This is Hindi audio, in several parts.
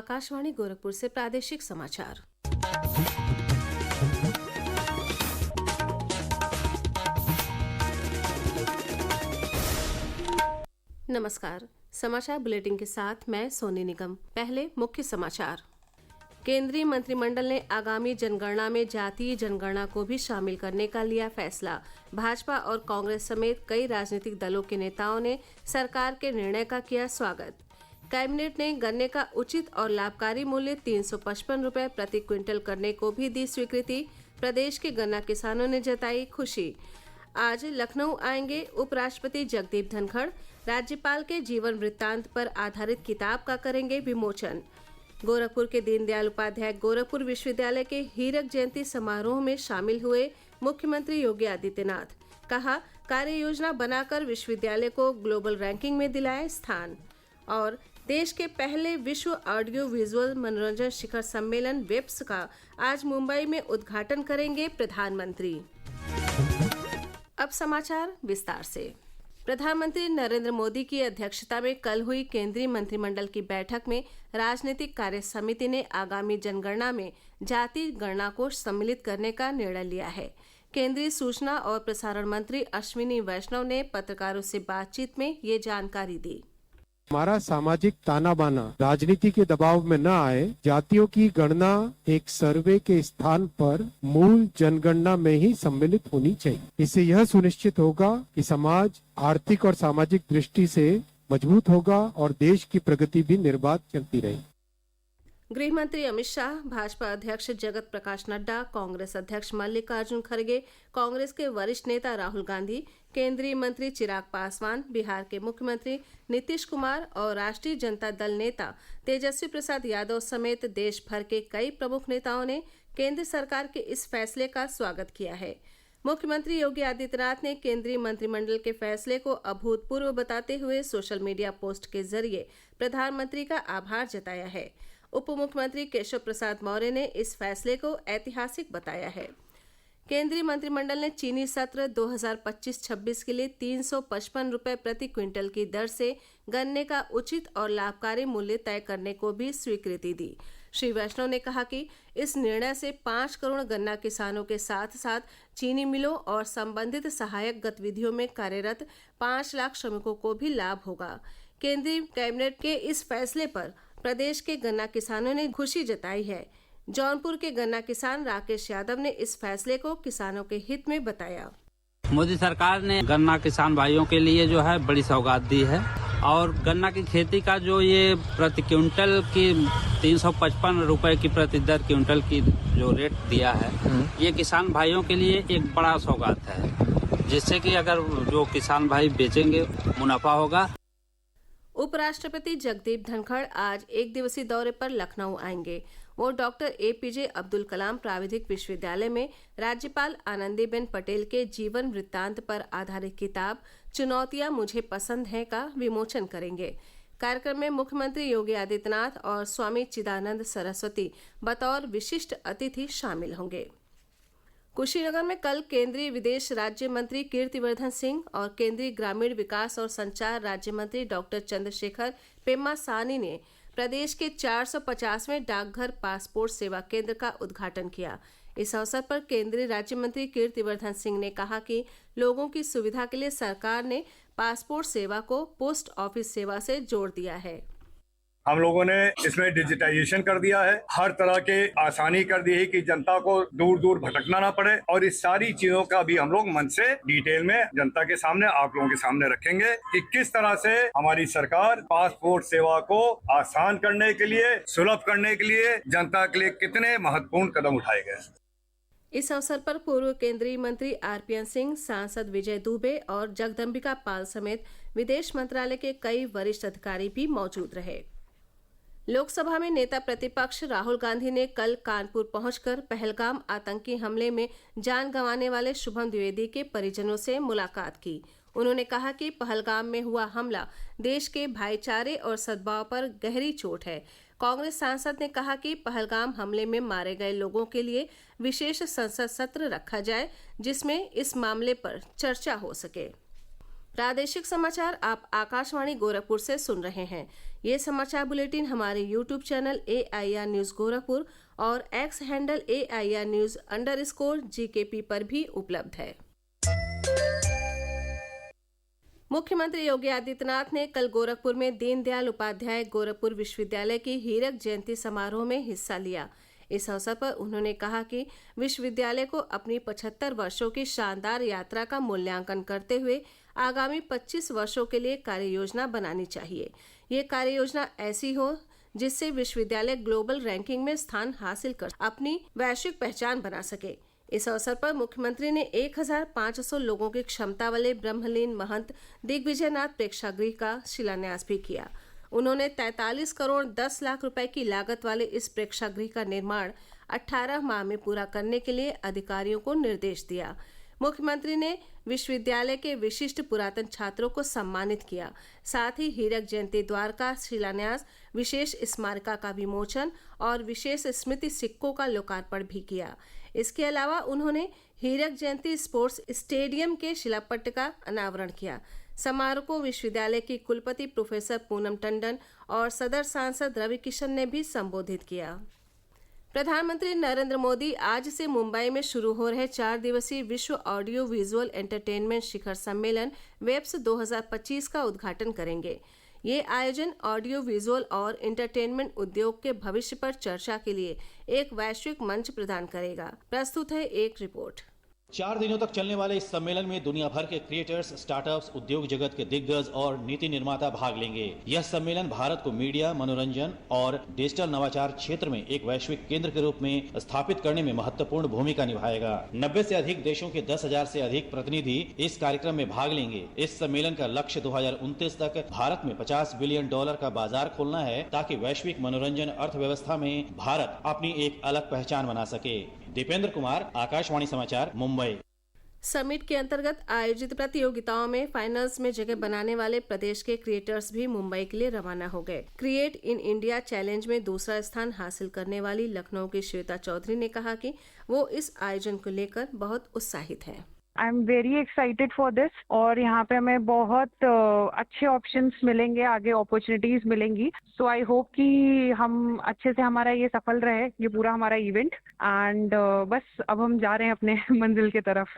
आकाशवाणी गोरखपुर से प्रादेशिक समाचार। नमस्कार। समाचार बुलेटिन के साथ मैं सोनी निगम। पहले मुख्य समाचार। केंद्रीय मंत्रिमंडल ने आगामी जनगणना में जातीय जनगणना को भी शामिल करने का लिया फैसला। भाजपा और कांग्रेस समेत कई राजनीतिक दलों के नेताओं ने सरकार के निर्णय का किया स्वागत। कैबिनेट ने गन्ने का उचित और लाभकारी मूल्य 355 रुपये प्रति क्विंटल करने को भी दी स्वीकृति। प्रदेश के गन्ना किसानों ने जताई खुशी। आज लखनऊ आएंगे उपराष्ट्रपति जगदीप धनखड़। राज्यपाल के जीवन वृत्तांत पर आधारित किताब का करेंगे विमोचन। गोरखपुर के दीनदयाल उपाध्याय गोरखपुर विश्वविद्यालय के हीरक जयंती समारोह में शामिल हुए मुख्यमंत्री योगी आदित्यनाथ। कहा, कार्य योजना बनाकर विश्वविद्यालय को ग्लोबल रैंकिंग में दिलाए स्थान। और देश के पहले विश्व ऑडियो विजुअल मनोरंजन शिखर सम्मेलन वेब्स का आज मुंबई में उद्घाटन करेंगे प्रधानमंत्री। अब समाचार विस्तार से। प्रधानमंत्री नरेंद्र मोदी की अध्यक्षता में कल हुई केंद्रीय मंत्रिमंडल की बैठक में राजनीतिक कार्य समिति ने आगामी जनगणना में जाति गणना को सम्मिलित करने का निर्णय लिया है। केंद्रीय सूचना और प्रसारण मंत्री अश्विनी वैष्णव ने पत्रकारों से बातचीत में ये जानकारी दी। हमारा सामाजिक ताना बाना राजनीति के दबाव में न आए, जातियों की गणना एक सर्वे के स्थान पर मूल जनगणना में ही सम्मिलित होनी चाहिए। इससे यह सुनिश्चित होगा कि समाज आर्थिक और सामाजिक दृष्टि से मजबूत होगा और देश की प्रगति भी निर्बाध चलती रहेगी। गृह मंत्री अमित शाह, भाजपा अध्यक्ष जगत प्रकाश नड्डा, कांग्रेस अध्यक्ष मल्लिकार्जुन खड़गे, कांग्रेस के वरिष्ठ नेता राहुल गांधी, केंद्रीय मंत्री चिराग पासवान, बिहार के मुख्यमंत्री नीतीश कुमार और राष्ट्रीय जनता दल नेता तेजस्वी प्रसाद यादव समेत देश भर के कई प्रमुख नेताओं ने केंद्र सरकार के इस फैसले का स्वागत किया है। मुख्यमंत्री योगी आदित्यनाथ ने केंद्रीय मंत्रिमंडल के फैसले को अभूतपूर्व बताते हुए सोशल मीडिया पोस्ट के जरिए प्रधानमंत्री का आभार जताया है। उप मुख्यमंत्री केशव प्रसाद मौर्य ने इस फैसले को ऐतिहासिक बताया है। केंद्रीय मंत्रिमंडल ने चीनी सत्र 2025-26 के लिए 355 रुपये प्रति क्विंटल की दर से गन्ने का उचित और लाभकारी मूल्य तय करने को भी स्वीकृति दी। श्री वैष्णव ने कहा कि इस निर्णय से 5 करोड़ गन्ना किसानों के साथ साथ चीनी मिलों और संबंधित सहायक गतिविधियों में कार्यरत 5 लाख श्रमिकों को भी लाभ होगा। केंद्रीय कैबिनेट के इस फैसले पर प्रदेश के गन्ना किसानों ने खुशी जताई है। जौनपुर के गन्ना किसान राकेश यादव ने इस फैसले को किसानों के हित में बताया। मोदी सरकार ने गन्ना किसान भाइयों के लिए जो है बड़ी सौगात दी है और गन्ना की खेती का जो ये प्रति क्विंटल की 355 रुपए की प्रति दर क्विंटल की जो रेट दिया है, ये किसान भाइयों के लिए एक बड़ा सौगात है, जिससे कि अगर जो किसान भाई बेचेंगे मुनाफा होगा। उपराष्ट्रपति जगदीप धनखड़ आज एक दिवसीय दौरे पर लखनऊ आएंगे। वो डॉक्टर APJ अब्दुल कलाम प्राविधिक विश्वविद्यालय में राज्यपाल आनंदीबेन पटेल के जीवन वृत्तांत पर आधारित किताब चुनौतियां मुझे पसंद हैं का विमोचन करेंगे। कार्यक्रम में मुख्यमंत्री योगी आदित्यनाथ और स्वामी चिदानंद सरस्वती बतौर विशिष्ट अतिथि शामिल होंगे। कुशीनगर में कल केंद्रीय विदेश राज्य मंत्री कीर्तिवर्धन सिंह और केंद्रीय ग्रामीण विकास और संचार राज्य मंत्री डॉक्टर चंद्रशेखर पेम्मासानी ने प्रदेश के 450वें डाकघर पासपोर्ट सेवा केंद्र का उद्घाटन किया। इस अवसर पर केंद्रीय राज्य मंत्री कीर्तिवर्धन सिंह ने कहा कि लोगों की सुविधा के लिए सरकार ने पासपोर्ट सेवा को पोस्ट ऑफिस सेवा से जोड़ दिया है। हम लोगों ने इसमें डिजिटाइजेशन कर दिया है, हर तरह के आसानी कर दी है कि जनता को दूर दूर भटकना ना पड़े, और इस सारी चीजों का भी हम लोग मन से डिटेल में जनता के सामने, आप लोगों के सामने रखेंगे कि किस तरह से हमारी सरकार पासपोर्ट सेवा को आसान करने के लिए, सुलभ करने के लिए जनता के लिए कितने महत्वपूर्ण कदम उठाए गए। इस अवसर पर पूर्व केंद्रीय मंत्री RPN सिंह, सांसद विजय दुबे और जगदम्बिका पाल समेत विदेश मंत्रालय के कई वरिष्ठ अधिकारी भी मौजूद रहे। लोकसभा में नेता प्रतिपक्ष राहुल गांधी ने कल कानपुर पहुंचकर पहलगाम आतंकी हमले में जान गंवाने वाले शुभम द्विवेदी के परिजनों से मुलाकात की। उन्होंने कहा कि पहलगाम में हुआ हमला देश के भाईचारे और सद्भाव पर गहरी चोट है। कांग्रेस सांसद ने कहा कि पहलगाम हमले में मारे गए लोगों के लिए विशेष संसद सत्र रखा जाए, जिसमें इस मामले पर चर्चा हो सके। प्रादेशिक समाचार आप आकाशवाणी गोरखपुर से सुन रहे हैं। ये समाचार बुलेटिन हमारे YouTube channel AIR news Gorakhpur और X हैंडल AIR न्यूज_GKP पर भी उपलब्ध है। मुख्यमंत्री योगी आदित्यनाथ ने कल गोरखपुर में दीनदयाल उपाध्याय गोरखपुर विश्वविद्यालय की हीरक जयंती समारोह में हिस्सा लिया। इस अवसर पर उन्होंने कहा कि विश्वविद्यालय को अपनी 75 वर्षों की शानदार यात्रा का मूल्यांकन करते हुए आगामी 25 वर्षों के लिए कार्य योजना बनानी चाहिए। ये कार्य योजना ऐसी हो जिससे विश्वविद्यालय ग्लोबल रैंकिंग में स्थान हासिल कर अपनी वैश्विक पहचान बना सके। इस अवसर पर मुख्यमंत्री ने 1500 लोगों की क्षमता वाले ब्रह्मलीन महंत दिग्विजयनाथ प्रेक्षागृह का शिलान्यास भी किया। उन्होंने 43 करोड़ 10 लाख रुपए की लागत वाले इस प्रेक्षागृह का निर्माण 18 माह में पूरा करने के लिए अधिकारियों को निर्देश दिया। मुख्यमंत्री ने विश्वविद्यालय के विशिष्ट पुरातन छात्रों को सम्मानित किया। साथ ही हीरक जयंती द्वार का शिलान्यास, विशेष स्मारिका का विमोचन और विशेष स्मृति सिक्कों का लोकार्पण भी किया। इसके अलावा उन्होंने हीरक जयंती स्पोर्ट्स स्टेडियम के शिलापट्ट का अनावरण किया। समारोह को विश्वविद्यालय की कुलपति प्रोफेसर पूनम टंडन और सदर सांसद रवि किशन ने भी संबोधित किया। प्रधानमंत्री नरेंद्र मोदी आज से मुंबई में शुरू हो रहे 4 दिवसीय विश्व ऑडियो विजुअल एंटरटेनमेंट शिखर सम्मेलन वेब्स 2025 का उद्घाटन करेंगे। ये आयोजन ऑडियो विजुअल और एंटरटेनमेंट उद्योग के भविष्य पर चर्चा के लिए एक वैश्विक मंच प्रदान करेगा। प्रस्तुत है एक रिपोर्ट। 4 दिनों तक चलने वाले इस सम्मेलन में दुनिया भर के क्रिएटर्स, स्टार्टअप्स, उद्योग जगत के दिग्गज और नीति निर्माता भाग लेंगे। यह सम्मेलन भारत को मीडिया, मनोरंजन और डिजिटल नवाचार क्षेत्र में एक वैश्विक केंद्र के रूप में स्थापित करने में महत्वपूर्ण भूमिका निभाएगा। 90 से अधिक देशों के 10,000 से अधिक प्रतिनिधि इस कार्यक्रम में भाग लेंगे। इस सम्मेलन का लक्ष्य 2029 तक भारत में $50 बिलियन का बाजार खोलना है, ताकि वैश्विक मनोरंजन अर्थव्यवस्था में भारत अपनी एक अलग पहचान बना सके। दीपेंद्र कुमार, आकाशवाणी समाचार, मुंबई। समिट के अंतर्गत आयोजित प्रतियोगिताओं में फाइनल्स में जगह बनाने वाले प्रदेश के क्रिएटर्स भी मुंबई के लिए रवाना हो गए। क्रिएट इन इंडिया चैलेंज में दूसरा स्थान हासिल करने वाली लखनऊ की श्वेता चौधरी ने कहा कि वो इस आयोजन को लेकर बहुत उत्साहित हैं। I am very excited for this और यहाँ पे हमें बहुत अच्छे ऑप्शंस मिलेंगे, आगे अपॉर्चुनिटीज मिलेंगी। सो आई होप कि हम अच्छे से हमारा ये सफल रहे, ये पूरा हमारा इवेंट। एंड बस अब हम जा रहे हैं अपने मंजिल की तरफ।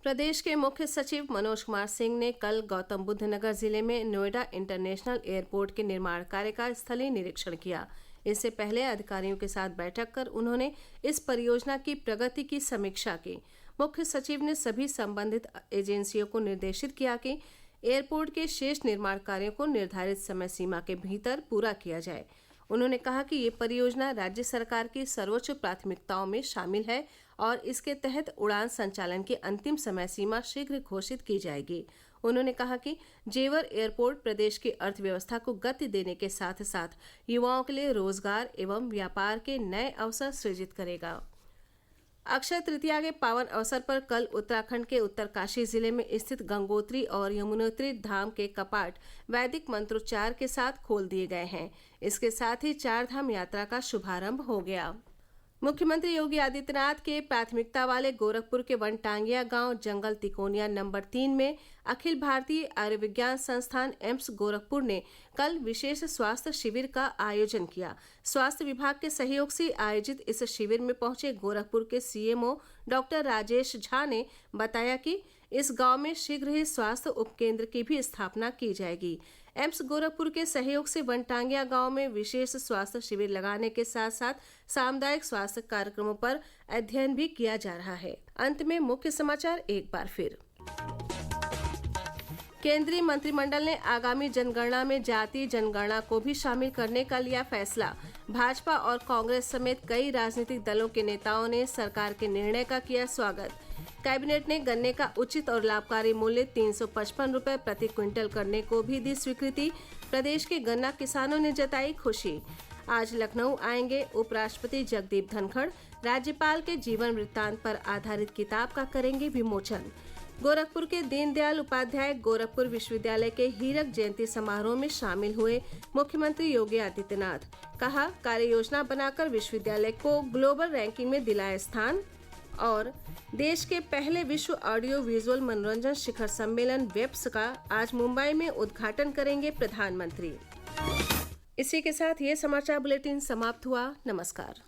प्रदेश के मुख्य सचिव मनोज कुमार सिंह ने कल गौतम बुद्ध नगर जिले में नोएडा इंटरनेशनल एयरपोर्ट के निर्माण कार्य का स्थलीय निरीक्षण किया। इससे पहले अधिकारियों के साथ बैठक कर उन्होंने इस परियोजना की प्रगति की समीक्षा की। मुख्य सचिव ने सभी संबंधित एजेंसियों को निर्देशित किया कि एयरपोर्ट के शेष निर्माण कार्यों को निर्धारित समय सीमा के भीतर पूरा किया जाए। उन्होंने कहा कि ये परियोजना राज्य सरकार की सर्वोच्च प्राथमिकताओं में शामिल है और इसके तहत उड़ान संचालन की अंतिम समय सीमा शीघ्र घोषित की जाएगी। उन्होंने कहा कि जेवर एयरपोर्ट प्रदेश की अर्थव्यवस्था को गति देने के साथ साथ युवाओं के लिए रोजगार एवं व्यापार के नए अवसर सृजित करेगा। अक्षय तृतीया के पावन अवसर पर कल उत्तराखंड के उत्तरकाशी जिले में स्थित गंगोत्री और यमुनोत्री धाम के कपाट वैदिक मंत्रोच्चार के साथ खोल दिए गए हैं। इसके साथ ही 4 धाम यात्रा का शुभारंभ हो गया। मुख्यमंत्री योगी आदित्यनाथ के प्राथमिकता वाले गोरखपुर के वनटांगिया गांव जंगल तिकोनिया नंबर 3 में अखिल भारतीय आयुर्विज्ञान संस्थान एम्स गोरखपुर ने कल विशेष स्वास्थ्य शिविर का आयोजन किया। स्वास्थ्य विभाग के सहयोग से आयोजित इस शिविर में पहुंचे गोरखपुर के सीएमओ डॉक्टर राजेश झा ने बताया कि इस गांव में शीघ्र ही स्वास्थ्य उपकेंद्र की भी स्थापना की जाएगी। एम्स गोरखपुर के सहयोग से वनटांगिया गांव में विशेष स्वास्थ्य शिविर लगाने के साथ साथ सामुदायिक स्वास्थ्य कार्यक्रमों पर अध्ययन भी किया जा रहा है। अंत में मुख्य समाचार एक बार फिर। केंद्रीय मंत्रिमंडल ने आगामी जनगणना में जातीय जनगणना को भी शामिल करने का लिया फैसला। भाजपा और कांग्रेस समेत कई राजनीतिक दलों के नेताओं ने सरकार के निर्णय का किया स्वागत। कैबिनेट ने गन्ने का उचित और लाभकारी मूल्य 355 रुपए प्रति क्विंटल करने को भी दी स्वीकृति। प्रदेश के गन्ना किसानों ने जताई खुशी। आज लखनऊ आएंगे उपराष्ट्रपति जगदीप धनखड़, राज्यपाल के जीवन वृत्तांत पर आधारित किताब का करेंगे विमोचन। गोरखपुर के दीनदयाल उपाध्याय गोरखपुर विश्वविद्यालय के हीरक जयंती समारोह में शामिल हुए मुख्यमंत्री योगी आदित्यनाथ। कहा, कार्य योजना बनाकर विश्वविद्यालय को ग्लोबल रैंकिंग में दिलाया स्थान। और देश के पहले विश्व ऑडियो विजुअल मनोरंजन शिखर सम्मेलन वेब्स का आज मुंबई में उद्घाटन करेंगे प्रधानमंत्री। इसी के साथ ये समाचार बुलेटिन समाप्त हुआ। नमस्कार।